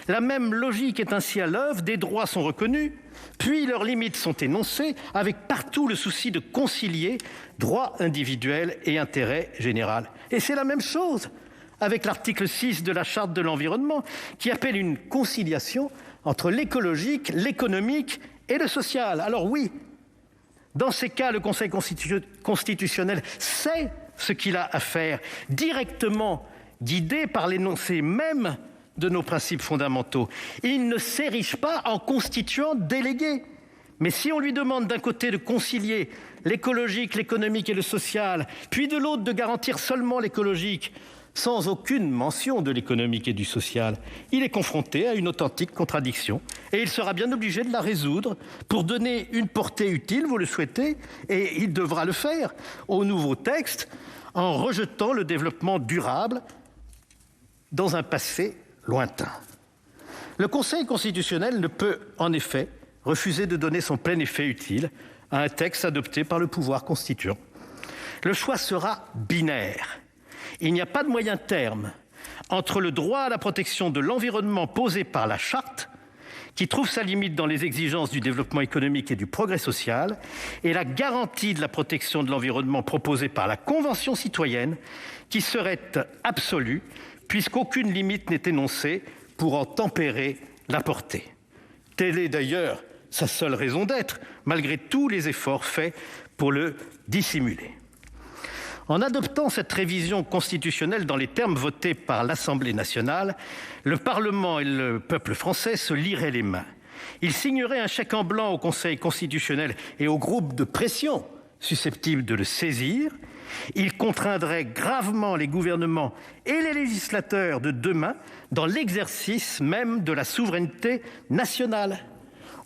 La même logique est ainsi à l'œuvre, des droits sont reconnus, puis leurs limites sont énoncées, avec partout le souci de concilier droit individuel et intérêt général. Et c'est la même chose avec l'article 6 de la Charte de l'environnement, qui appelle une conciliation entre l'écologique, l'économique et le social. Alors oui, dans ces cas, le Conseil constitutionnel sait ce qu'il a à faire, directement guidé par l'énoncé même de nos principes fondamentaux. Il ne s'érige pas en constituant délégué. Mais si on lui demande d'un côté de concilier l'écologique, l'économique et le social, puis de l'autre de garantir seulement l'écologique, sans aucune mention de l'économique et du social, il est confronté à une authentique contradiction et il sera bien obligé de la résoudre pour donner une portée utile, vous le souhaitez, et il devra le faire au nouveau texte en rejetant le développement durable dans un passé lointain. Le Conseil constitutionnel ne peut en effet refuser de donner son plein effet utile à un texte adopté par le pouvoir constituant. Le choix sera binaire. Il n'y a pas de moyen terme entre le droit à la protection de l'environnement posé par la Charte, qui trouve sa limite dans les exigences du développement économique et du progrès social, et la garantie de la protection de l'environnement proposée par la Convention citoyenne, qui serait absolue, puisqu'aucune limite n'est énoncée pour en tempérer la portée. Telle est d'ailleurs sa seule raison d'être, malgré tous les efforts faits pour le dissimuler. En adoptant cette révision constitutionnelle dans les termes votés par l'Assemblée nationale, le Parlement et le peuple français se lieraient les mains. Ils signeraient un chèque en blanc au Conseil constitutionnel et aux groupes de pression susceptibles de le saisir. Ils contraindraient gravement les gouvernements et les législateurs de demain dans l'exercice même de la souveraineté nationale.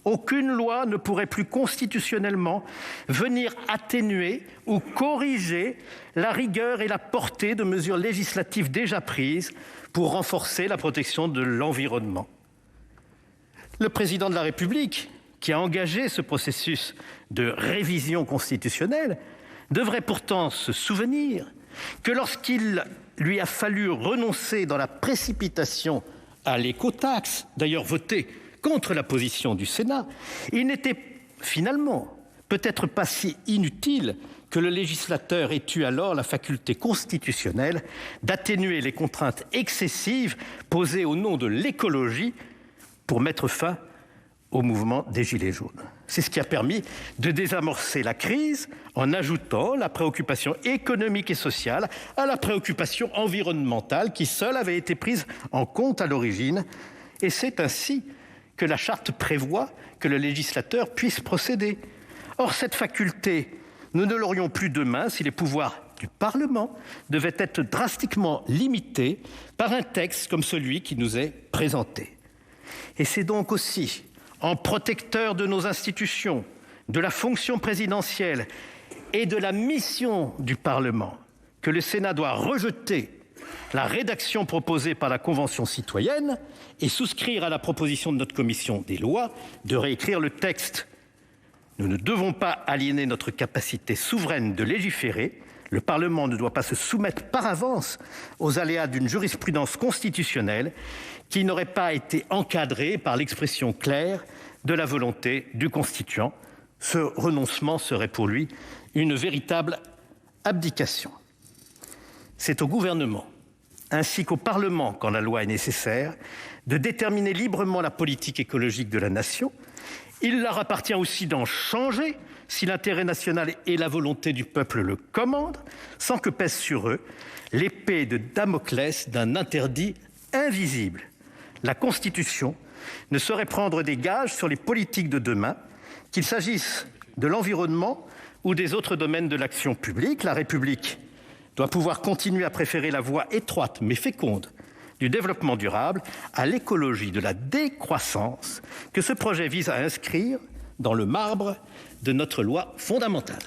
Aucune loi ne pourrait plus constitutionnellement venir atténuer ou corriger la rigueur et la portée de mesures législatives déjà prises pour renforcer la protection de l'environnement. Le président de la République, qui a engagé ce processus de révision constitutionnelle, devrait pourtant se souvenir que lorsqu'il lui a fallu renoncer dans la précipitation à l'écotaxe, d'ailleurs votée contre la position du Sénat, il n'était finalement peut-être pas si inutile que le législateur ait eu alors la faculté constitutionnelle d'atténuer les contraintes excessives posées au nom de l'écologie pour mettre fin au mouvement des Gilets jaunes. C'est ce qui a permis de désamorcer la crise en ajoutant la préoccupation économique et sociale à la préoccupation environnementale qui seule avait été prise en compte à l'origine. Et c'est ainsi que la Charte prévoit que le législateur puisse procéder. Or, cette faculté, nous ne l'aurions plus demain si les pouvoirs du Parlement devaient être drastiquement limités par un texte comme celui qui nous est présenté. Et c'est donc aussi en protecteur de nos institutions, de la fonction présidentielle et de la mission du Parlement que le Sénat doit rejeter la rédaction proposée par la Convention citoyenne et souscrire à la proposition de notre commission des lois de réécrire le texte. Nous ne devons pas aliéner notre capacité souveraine de légiférer. Le Parlement ne doit pas se soumettre par avance aux aléas d'une jurisprudence constitutionnelle qui n'aurait pas été encadrée par l'expression claire de la volonté du constituant. Ce renoncement serait pour lui une véritable abdication. C'est au gouvernement, ainsi qu'au Parlement, quand la loi est nécessaire, de déterminer librement la politique écologique de la nation. Il leur appartient aussi d'en changer si l'intérêt national et la volonté du peuple le commandent, sans que pèse sur eux l'épée de Damoclès d'un interdit invisible. La Constitution ne saurait prendre des gages sur les politiques de demain, qu'il s'agisse de l'environnement ou des autres domaines de l'action publique. La République doit pouvoir continuer à préférer la voie étroite mais féconde du développement durable à l'écologie de la décroissance que ce projet vise à inscrire dans le marbre de notre loi fondamentale.